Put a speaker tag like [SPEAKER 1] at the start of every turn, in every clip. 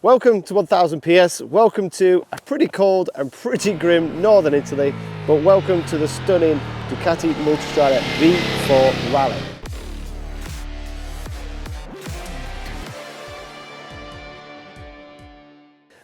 [SPEAKER 1] Welcome to 1000 PS, welcome to a pretty cold and pretty grim northern Italy, but welcome to the stunning Ducati Multistrada V4 Rally.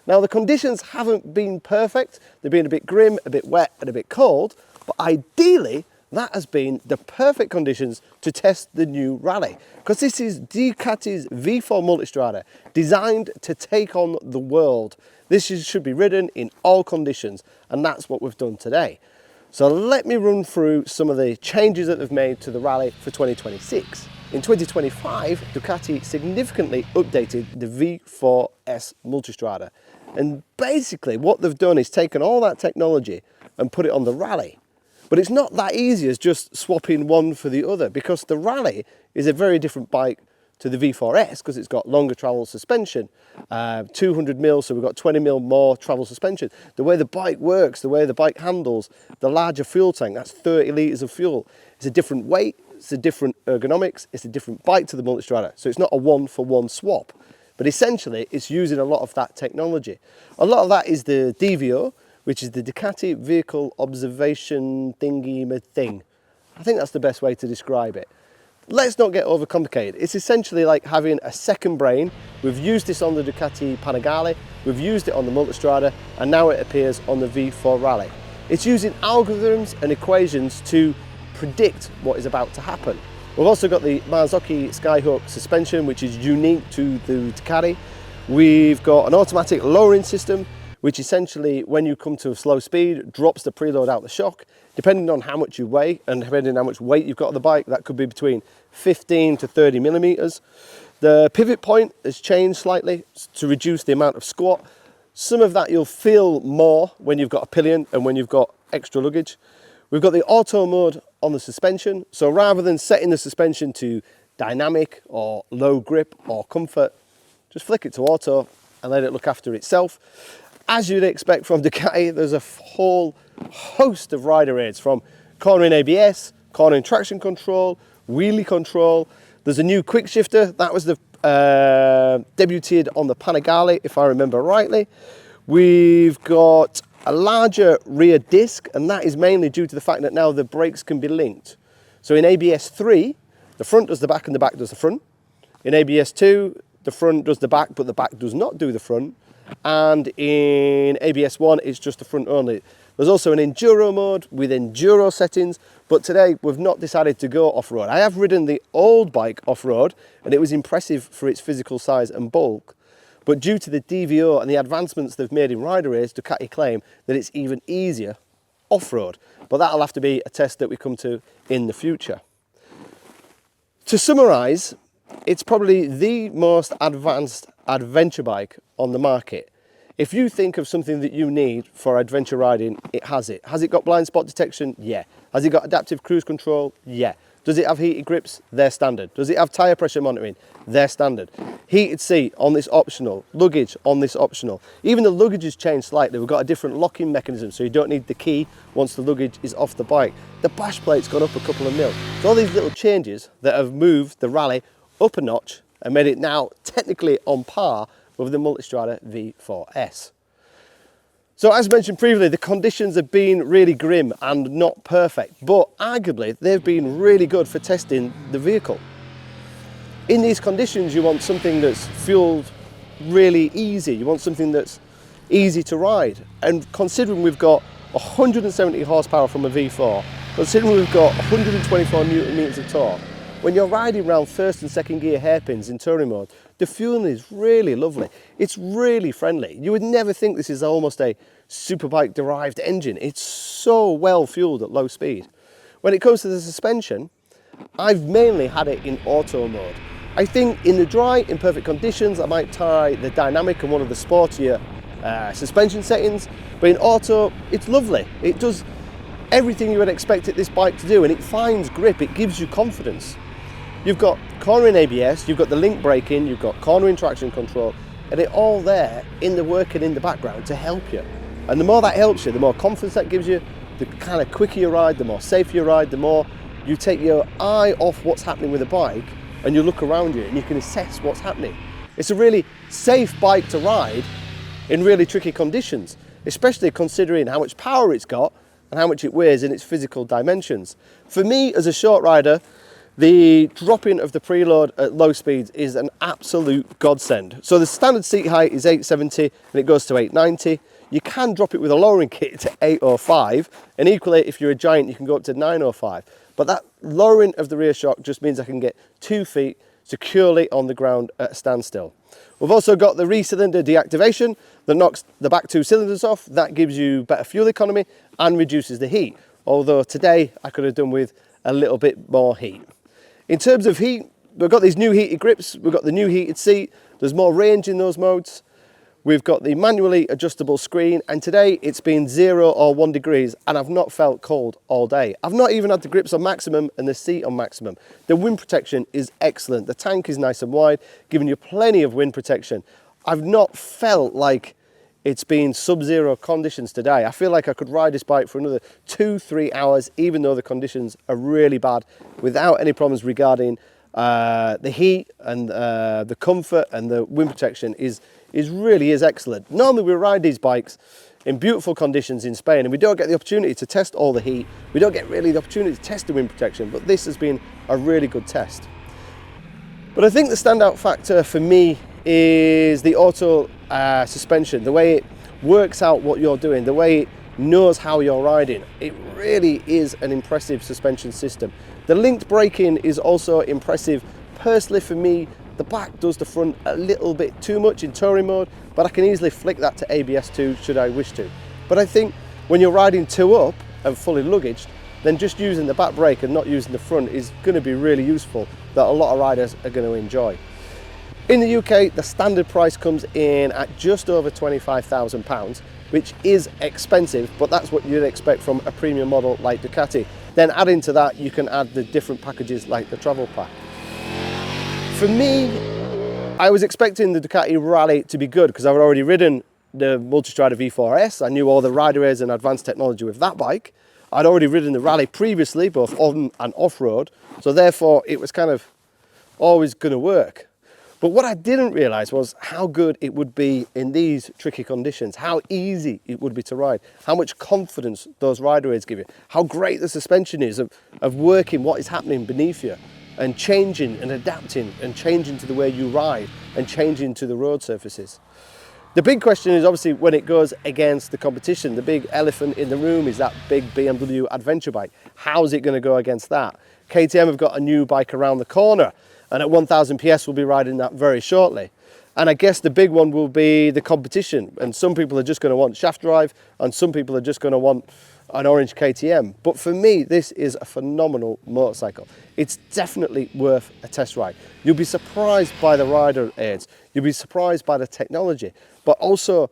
[SPEAKER 1] Now the conditions haven't been perfect, they've been a bit grim, a bit wet and a bit cold, but ideally that has been the perfect conditions to test the new Rally, because this is Ducati's V4 Multistrada, designed to take on the world. This should be ridden in all conditions, and that's what we've done today. So let me run through some of the changes that they've made to the Rally for 2026. In 2025, Ducati significantly updated the V4S Multistrada, and basically what they've done is taken all that technology and put it on the Rally. But it's not that easy as just swapping one for the other, because the Rally is a very different bike to the V4S because it's got longer travel suspension, 200 mil, so we've got 20 mil more travel suspension. The way the bike works, the way the bike handles, the larger fuel tank, that's 30 litres of fuel. It's a different weight, it's a different ergonomics, it's a different bike to the Multistrada. So it's not a one-for-one swap, but essentially it's using a lot of that technology. A lot of that is the DVO, which is the Ducati Vehicle Observation thingy thing. I think that's the best way to describe it. Let's not get overcomplicated. It's essentially like having a second brain. We've used this on the Ducati Panigale, we've used it on the Multistrada, and now it appears on the V4 Rally. It's using algorithms and equations to predict what is about to happen. We've also got the Marzocchi Skyhook suspension, which is unique to the Ducati. We've got an automatic lowering system, which essentially, when you come to a slow speed, drops the preload out the shock. Depending on how much you weigh and depending on how much weight you've got on the bike, that could be between 15 to 30 millimeters. The pivot point has changed slightly to reduce the amount of squat. Some of that you'll feel more when you've got a pillion and when you've got extra luggage. We've got the auto mode on the suspension. So rather than setting the suspension to dynamic or low grip or comfort, just flick it to auto and let it look after itself. As you'd expect from Ducati, there's a whole host of rider aids, from cornering ABS, cornering traction control, wheelie control. There's a new quick shifter, that was the debuted on the Panigale, if I remember rightly. We've got a larger rear disc, and that is mainly due to the fact that now the brakes can be linked. So in ABS 3, the front does the back and the back does the front. In ABS 2, the front does the back, but the back does not do the front. And in ABS 1, it's just the front only. There's also an enduro mode with enduro settings, but today we've not decided to go off-road. I have ridden the old bike off-road, and it was impressive for its physical size and bulk. But due to the DVO and the advancements they've made in rider aids, Ducati claim that it's even easier off-road. But that'll have to be a test that we come to in the future. To summarise, it's probably the most advanced adventure bike on the market. If you think of something that you need for adventure riding, it has it. Has it got blind spot detection? Yeah. Has it got adaptive cruise control? Yeah. Does it have heated grips? They're standard. Does it have tyre pressure monitoring? They're standard. Heated seat on this optional. Luggage on this optional. Even the luggage has changed slightly. We've got a different locking mechanism, so you don't need the key once the luggage is off the bike. The bash plate's gone up a couple of mil. So all these little changes that have moved the Rally up a notch and made it now technically on par with the Multistrada V4S. So as mentioned previously, the conditions have been really grim and not perfect, but arguably they've been really good for testing the vehicle. In these conditions, you want something that's fueled really easy. You want something that's easy to ride. And considering we've got 170 horsepower from a V4, considering we've got 124 newton meters of torque, when you're riding around first and second gear hairpins in touring mode, the fueling is really lovely. It's really friendly. You would never think this is almost a superbike derived engine. It's so well fueled at low speed. When it comes to the suspension, I've mainly had it in auto mode. I think in the dry, imperfect conditions, I might try the dynamic and one of the sportier suspension settings, but in auto, it's lovely. It does everything you would expect this bike to do, and it finds grip, it gives you confidence. You've got cornering ABS, you've got the link braking, you've got cornering traction control, and it all there in the working in the background to help you. And the more that helps you, the more confidence that gives you, the kind of quicker you ride, the more safe you ride, the more you take your eye off what's happening with the bike and you look around you and you can assess what's happening. It's a really safe bike to ride in really tricky conditions, especially considering how much power it's got and how much it weighs in its physical dimensions. For me, as a short rider, the dropping of the preload at low speeds is an absolute godsend. So the standard seat height is 870 and it goes to 890. You can drop it with a lowering kit to 805, and equally if you're a giant you can go up to 905. But that lowering of the rear shock just means I can get 2 feet securely on the ground at a standstill. We've also got the re-cylinder deactivation that knocks the back 2 cylinders off. That gives you better fuel economy and reduces the heat. Although today I could have done with a little bit more heat. In terms of heat, we've got these new heated grips, we've got the new heated seat, there's more range in those modes. We've got the manually adjustable screen, and today it's been 0 or 1 degrees and I've not felt cold all day. I've not even had the grips on maximum and the seat on maximum. The wind protection is excellent. The tank is nice and wide, giving you plenty of wind protection. I've not felt like it's been sub-zero conditions today. I feel like I could ride this bike for another 2-3 hours, even though the conditions are really bad, without any problems regarding the heat and the comfort, and the wind protection really is excellent. Normally we ride these bikes in beautiful conditions in Spain and we don't get the opportunity to test all the heat. We don't get really the opportunity to test the wind protection, but this has been a really good test. But I think the standout factor for me is the auto suspension, the way it works out what you're doing, the way it knows how you're riding. It really is an impressive suspension system. The linked braking is also impressive. Personally for me, the back does the front a little bit too much in touring mode, but I can easily flick that to ABS2 should I wish to. But I think when you're riding 2 up and fully luggaged, then just using the back brake and not using the front is going to be really useful, that a lot of riders are going to enjoy. In the UK, the standard price comes in at just over £25,000, which is expensive, but that's what you'd expect from a premium model like Ducati. Then adding to that, you can add the different packages like the travel pack. For me, I was expecting the Ducati Rally to be good because I've already ridden the Multistrada V4S. I knew all the rider aids and advanced technology with that bike. I'd already ridden the Rally previously, both on and off-road, so therefore it was kind of always going to work. But what I didn't realise was how good it would be in these tricky conditions, how easy it would be to ride, how much confidence those rider aids give you, how great the suspension is of working what is happening beneath you and changing and adapting and changing to the way you ride and changing to the road surfaces. The big question is obviously when it goes against the competition. The big elephant in the room is that big BMW adventure bike. How's it going to go against that? KTM have got a new bike around the corner, and at 1000 PS we'll be riding that very shortly. And I guess the big one will be the competition, and some people are just going to want shaft drive and some people are just going to want an orange KTM. But for me, this is a phenomenal motorcycle. It's definitely worth a test ride. You'll be surprised by the rider aids, you'll be surprised by the technology, but also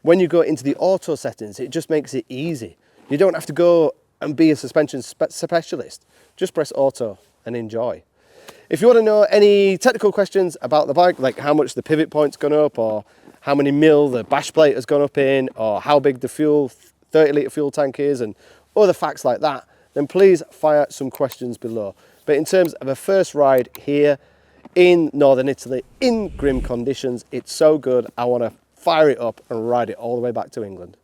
[SPEAKER 1] when you go into the auto settings, it just makes it easy. You don't have to go and be a suspension specialist. Just press auto and enjoy. If you want to know any technical questions about the bike, like how much the pivot point's gone up, or how many mil the bash plate has gone up in, or how big the 30 litre fuel tank is, and other facts like that, then please fire some questions below. But in terms of a first ride here in northern Italy, in grim conditions, it's so good, I want to fire it up and ride it all the way back to England.